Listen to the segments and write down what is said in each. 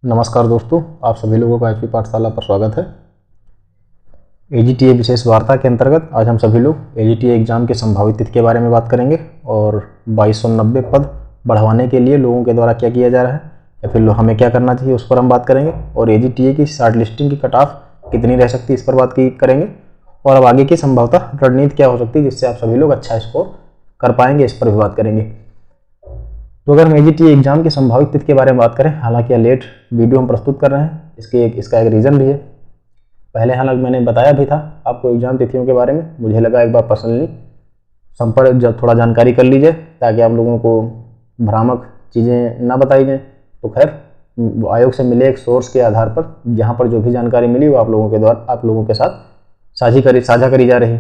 नमस्कार दोस्तों, आप सभी लोगों का एचपी पाठशाला पर स्वागत है। एजीटीए विशेष वार्ता के अंतर्गत आज हम सभी लोग एजीटीए एग्जाम के संभावित तिथि के बारे में बात करेंगे और 2290 पद बढ़वाने के लिए लोगों के द्वारा क्या किया जा रहा है या फिर हमें क्या करना चाहिए उस पर हम बात करेंगे। और एजीटीए की शॉर्ट लिस्टिंग की कट ऑफ कितनी रह सकती है इस पर बात करेंगे और अब आगे की संभवतः रणनीति क्या हो सकती है जिससे आप सभी लोग अच्छा स्कोर कर पाएंगे, इस पर भी बात करेंगे। तो अगर हम एजीटीए एग्जाम की संभावित तिथि के बारे में बात करें, हालांकि यह लेट वीडियो हम प्रस्तुत कर रहे हैं, इसका एक रीज़न भी है। पहले हालांकि मैंने बताया भी था आपको एग्जाम तिथियों के बारे में, मुझे लगा एक बार पर्सनली संपर्क जब थोड़ा जानकारी कर लीजिए ताकि आप लोगों को भ्रामक चीज़ें ना बताई जाएँ। तो खैर, आयोग से मिले एक सोर्स के आधार पर जहाँ पर जो भी जानकारी मिली वो आप लोगों के साथ साझा करी जा रही।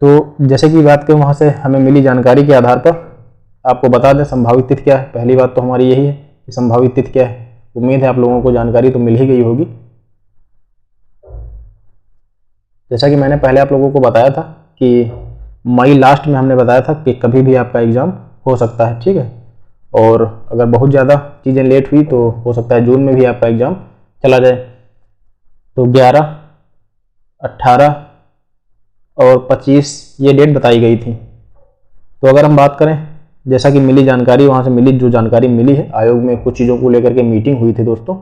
तो जैसे कि बात करें, वहाँ से हमें मिली जानकारी के आधार पर आपको बता दें संभावित तिथि क्या है। पहली बात तो हमारी यही है कि संभावित तिथि क्या है। उम्मीद है आप लोगों को जानकारी तो मिल ही गई होगी। जैसा कि मैंने पहले आप लोगों को बताया था कि मई लास्ट में हमने बताया था कि कभी भी आपका एग्ज़ाम हो सकता है, ठीक है। और अगर बहुत ज़्यादा चीज़ें लेट हुई तो हो सकता है जून में भी आपका एग्ज़ाम चला जाए। तो 11, 18 और 25 ये डेट बताई गई थी। तो अगर हम बात करें, जैसा कि मिली जानकारी, वहाँ से मिली जो जानकारी मिली है, आयोग में कुछ चीज़ों को लेकर के मीटिंग हुई थी दोस्तों।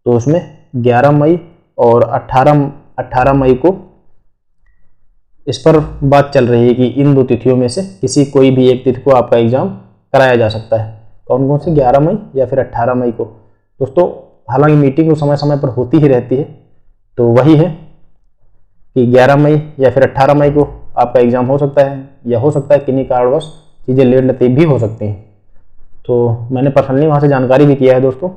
तो उसमें 11 मई और 18 मई को इस पर बात चल रही है कि इन दो तिथियों में से कोई भी एक तिथि को आपका एग्ज़ाम कराया जा सकता है। कौन कौन से, 11 मई या फिर 18 मई को दोस्तों। हालांकि मीटिंग तो समय समय पर होती ही रहती है, तो वही है कि 11 मई या फिर 18 मई को आपका एग्ज़ाम हो सकता है, या हो सकता है किन्हीं कारणवश चीज़ें लेट लतीफ़ भी हो सकती हैं। तो मैंने पर्सनली वहाँ से जानकारी भी किया है दोस्तों।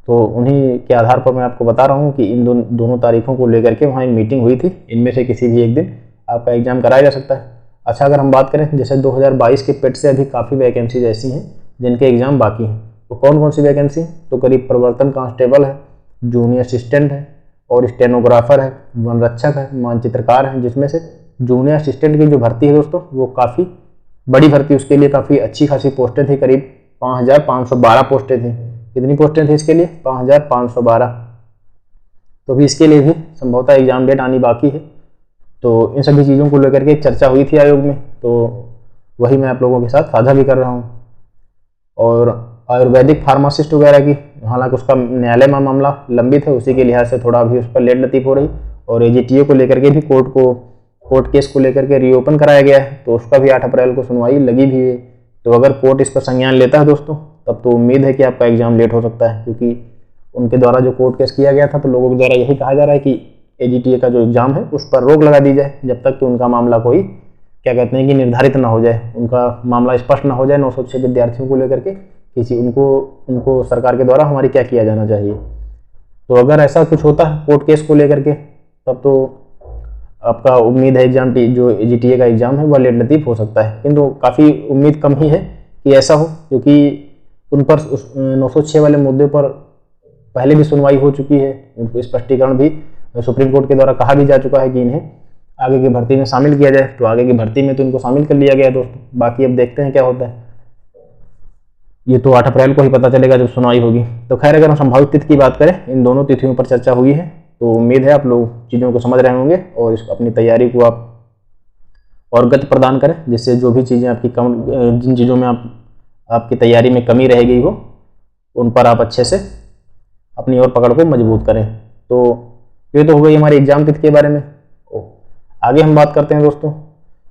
तो उन्हीं के आधार पर मैं आपको बता रहा हूँ कि इन दोनों तारीखों को लेकर के वहाँ एक मीटिंग हुई थी। इनमें से किसी भी एक दिन आपका एग्ज़ाम कराया जा सकता है। अच्छा, अगर हम बात करें, जैसे 2022 के पेट से अभी काफ़ी वैकेंसीज ऐसी हैं जिनके एग्ज़ाम बाकी हैं। तो कौन कौन सी वैकेंसी? तो करीब प्रवर्तन कांस्टेबल है, जूनियर असिस्टेंट है और स्टेनोग्राफर है, वन रक्षक है, मानचित्रकार है। जिसमें से जूनियर असिस्टेंट की जो भर्ती है दोस्तों, वो काफ़ी बड़ी भर्ती, उसके लिए काफ़ी अच्छी खासी पोस्टें थी। करीब 5512 पोस्टें थी। कितनी पोस्टें थी इसके लिए? 5512। तो अभी इसके लिए भी संभवतः एग्जाम डेट आनी बाकी है। तो इन सभी चीज़ों को लेकर के चर्चा हुई थी आयोग में, तो वही मैं आप लोगों के साथ साझा भी कर रहा हूँ। और आयुर्वेदिक फार्मासिस्ट वगैरह की, हालांकि उसका न्यायालय में मामला लंबित है, उसी के लिहाज से थोड़ा भी उस पर लेट लतीफ़ हो रही। और एजीटीए को लेकर के भी कोर्ट केस को लेकर के रीओपन कराया गया है, तो उसका भी 8 अप्रैल को सुनवाई लगी भी है। तो अगर कोर्ट इस पर संज्ञान लेता है दोस्तों, तब तो उम्मीद है कि आपका एग्ज़ाम लेट हो सकता है, क्योंकि उनके द्वारा जो कोर्ट केस किया गया था तो लोगों के द्वारा यही कहा जा रहा है कि एजीटीए का जो एग्ज़ाम है उस पर रोक लगा दी जाए जब तक कि उनका मामला कोई क्या कहते हैं कि निर्धारित ना हो जाए, उनका मामला स्पष्ट ना हो जाए। 906 विद्यार्थियों को लेकर के उनको सरकार के द्वारा हमारी क्या किया जाना चाहिए। तो अगर ऐसा कुछ होता है कोर्ट केस को लेकर के, तब तो आपका उम्मीद है एग्जाम जो एजीटीए का एग्ज़ाम है वह लेट लतीफ़ हो सकता है। किंतु काफ़ी उम्मीद कम ही है कि ऐसा हो, क्योंकि उन पर 906 वाले मुद्दे पर पहले भी सुनवाई हो चुकी है। उनको स्पष्टीकरण भी सुप्रीम कोर्ट के द्वारा कहा भी जा चुका है कि इन्हें आगे की भर्ती में शामिल किया जाए। तो आगे की भर्ती में तो इनको शामिल कर लिया गया है दोस्तों। बाकी अब देखते हैं क्या होता है, ये तो 8 अप्रैल को ही पता चलेगा जब सुनवाई होगी। तो खैर, अगर हम संभावित तिथि की बात करें, इन दोनों तिथियों पर चर्चा हुई है। तो उम्मीद है आप लोग चीज़ों को समझ रहे होंगे और अपनी तैयारी को आप और गति प्रदान करें, जिससे जो भी चीज़ें जिन चीज़ों में आपकी तैयारी में कमी रह गई हो, उन पर आप अच्छे से अपनी और पकड़ को मजबूत करें। तो ये तो हो गई हमारी एग्जाम तिथि के बारे में। आगे हम बात करते हैं दोस्तों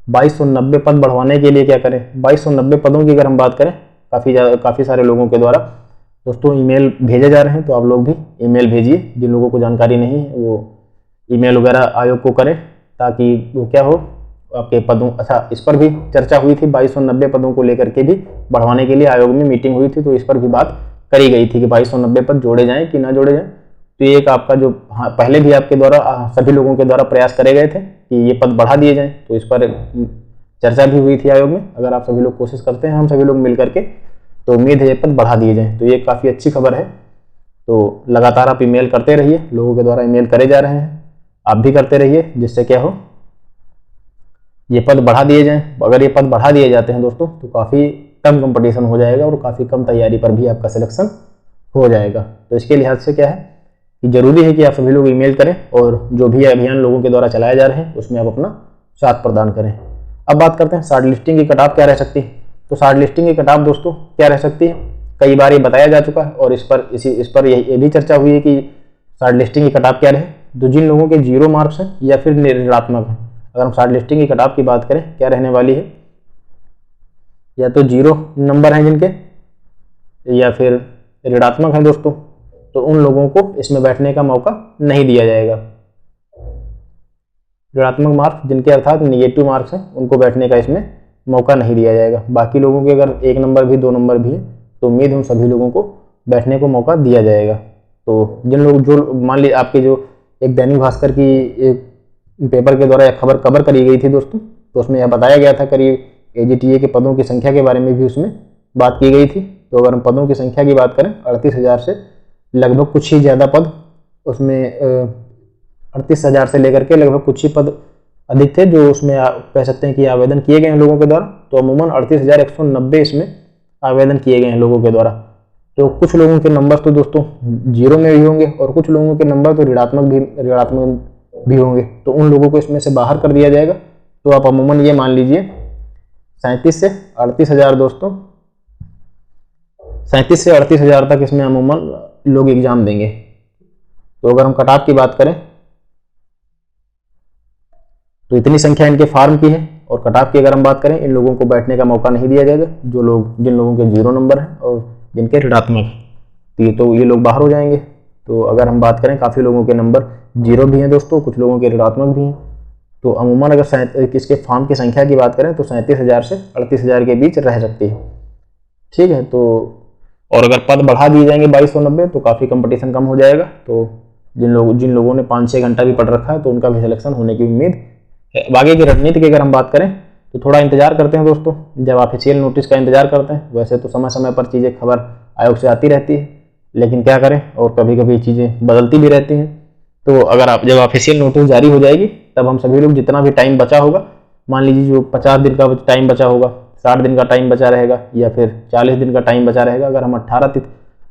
2290 पद बढ़वाने के लिए क्या करें। 2290 पदों की अगर हम बात करें, काफ़ी सारे लोगों के द्वारा दोस्तों ईमेल भेजे जा रहे हैं। तो आप लोग भी ईमेल भेजिए, जिन लोगों को जानकारी नहीं है वो ईमेल वगैरह आयोग को करें, ताकि वो क्या हो आपके पदों। अच्छा, इस पर भी चर्चा हुई थी, 2290 पदों को लेकर के भी बढ़वाने के लिए आयोग में मीटिंग हुई थी। तो इस पर भी बात करी गई थी कि 2290 पद जोड़े जाएँ कि ना जोड़े जाएँ। तो ये एक आपका जो पहले भी आपके द्वारा सभी लोगों के द्वारा प्रयास करे गए थे कि ये पद बढ़ा दिए जाएँ। तो इस पर चर्चा भी हुई थी आयोग में। अगर आप सभी लोग कोशिश करते हैं, हम सभी लोग मिल करके, तो उम्मीद है ये पद बढ़ा दिए जाएँ। तो ये काफ़ी अच्छी खबर है। तो लगातार आप ईमेल करते रहिए, लोगों के द्वारा ईमेल करे जा रहे हैं, आप भी करते रहिए, जिससे क्या हो ये पद बढ़ा दिए जाएँ। अगर ये पद बढ़ा दिए जाते हैं दोस्तों, तो काफ़ी कम कंपटीशन हो जाएगा और काफ़ी कम तैयारी पर भी आपका सिलेक्शन हो जाएगा। तो इसके लिहाज से क्या है कि ज़रूरी है कि आप सभी लोग ईमेल करें और जो भी अभियान लोगों के द्वारा चलाए जा रहे हैं उसमें आप अपना साथ प्रदान करें। अब बात करते हैं शॉर्ट लिस्टिंग की कट ऑफ क्या रह सकती है। तो शॉर्ट लिस्टिंग की कट ऑफ दोस्तों क्या रह सकती है, कई बार ये बताया जा चुका है और इस पर ये भी चर्चा हुई है कि शॉर्ट लिस्टिंग की कट ऑफ क्या रहे। तो जिन लोगों के 0 मार्क्स हैं या फिर ऋणात्मक हैं, अगर हम शॉर्ट लिस्टिंग की कट ऑफ की बात करें क्या रहने वाली है, या तो 0 नंबर हैं जिनके या फिर ऋणात्मक हैं दोस्तों, तो उन लोगों को इसमें बैठने का मौका नहीं दिया जाएगा। ऋणात्मक मार्क्स जिनके अर्थात नेगेटिव मार्क्स हैं उनको बैठने का इसमें मौका नहीं दिया जाएगा। बाकी लोगों के अगर 1 नंबर भी 2 नंबर भी है तो उम्मीद है उन सभी लोगों को बैठने को मौका दिया जाएगा। तो जिन लोग जो मान लीजिए आपके जो एक दैनिक भास्कर की एक पेपर के द्वारा खबर कवर करी गई थी दोस्तों, तो उसमें यह बताया गया था करीब AGTA के पदों की संख्या के बारे में भी उसमें बात की गई थी। तो अगर हम पदों की संख्या की बात करें 38,000 से लगभग कुछ ही ज़्यादा पद उसमें 38,000 से लेकर के लगभग कुछ ही पद अधिक थे जो उसमें कह सकते हैं कि आवेदन किए गए हैं लोगों के द्वारा। तो अमूमन 38,190 इसमें आवेदन किए गए हैं लोगों के द्वारा। तो कुछ लोगों के नंबर तो दोस्तों 0 में भी होंगे और कुछ लोगों के नंबर तो ऋणात्मक भी होंगे, तो उन लोगों को इसमें से बाहर कर दिया जाएगा। तो आप अमूमन ये मान लीजिए 37 से 38,000 दोस्तों, 37 से 38,000 तक इसमें अमूमन लोग एग्जाम देंगे। तो अगर हम कट ऑफ की बात करें तो इतनी संख्या इनके फार्म की है, और कट ऑफ की अगर हम बात करें इन लोगों को बैठने का मौका नहीं दिया जाएगा जिन लोगों के 0 नंबर हैं और जिनके ऋणात्मक हैं, तो ये लोग बाहर हो जाएंगे। तो अगर हम बात करें काफ़ी लोगों के नंबर 0 भी हैं दोस्तों, कुछ लोगों के ऋणात्मक भी हैं। तो अमूमन अगर इसके फॉर्म की संख्या की बात करें तो 37,000 से 38,000 के बीच रह सकती है, ठीक है। तो और अगर पद बढ़ा दिए जाएंगे 2290 तो काफ़ी कंपटीशन कम हो जाएगा। तो जिन लोगों ने 5-6 घंटा भी पढ़ रखा है तो उनका भी सिलेक्शन होने की उम्मीद है। आगे की रणनीति की अगर हम बात करें तो थोड़ा इंतजार करते हैं दोस्तों, जब ऑफिशियल नोटिस का इंतजार करते हैं। वैसे तो समय समय पर चीज़ें खबर आयोग से आती रहती है, लेकिन क्या करें और कभी कभी चीज़ें बदलती भी रहती हैं। तो अगर जब ऑफिशियल नोटिस जारी हो जाएगी तब हम सभी लोग जितना भी टाइम बचा होगा, मान लीजिए जो 50 दिन का टाइम बचा होगा, 60 दिन का टाइम बचा रहेगा या फिर 40 दिन का टाइम बचा रहेगा। अगर हम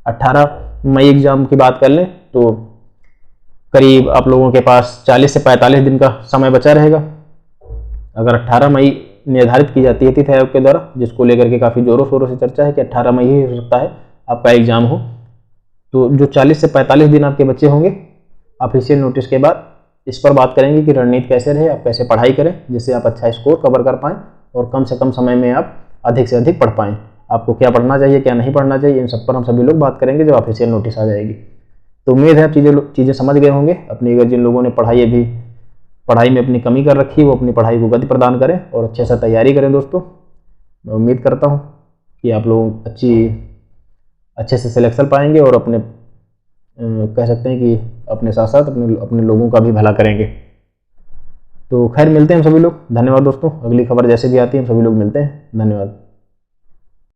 18 मई एग्जाम की बात कर लें तो करीब आप लोगों के पास 40 से 45 दिन का समय बचा रहेगा। अगर 18 मई निर्धारित की जाती है तिथि आयोग के द्वारा, जिसको लेकर के काफ़ी जोरों शोरों से चर्चा है कि 18 मई ही हो सकता है आपका एग्जाम हो, तो जो 40 से 45 दिन आपके बच्चे होंगे ऑफिशियल नोटिस के बाद, इस पर बात करेंगे कि रणनीति कैसे रहे, आप कैसे पढ़ाई करें जिससे आप अच्छा स्कोर कवर कर पाएँ और कम से कम समय में आप अधिक से अधिक पढ़ पाएँ। आपको क्या पढ़ना चाहिए क्या नहीं पढ़ना चाहिए, इन सब पर हम सभी लोग बात करेंगे जब ऑफिशियल नोटिस आ जाएगी। तो उम्मीद है आप चीज़ें समझ गए होंगे। अपनी अगर जिन लोगों ने पढ़ाई में अपनी कमी कर रखी है वो अपनी पढ़ाई को गति प्रदान करें और अच्छे से तैयारी करें दोस्तों। मैं उम्मीद करता हूँ कि आप लोग अच्छे से सिलेक्शन पाएंगे और अपने कह सकते हैं कि अपने साथ साथ अपने लोगों का भी भला करेंगे। तो खैर मिलते हैं हम सभी लोग। धन्यवाद दोस्तों। अगली खबर जैसे भी आती है हम सभी लोग मिलते हैं। धन्यवाद।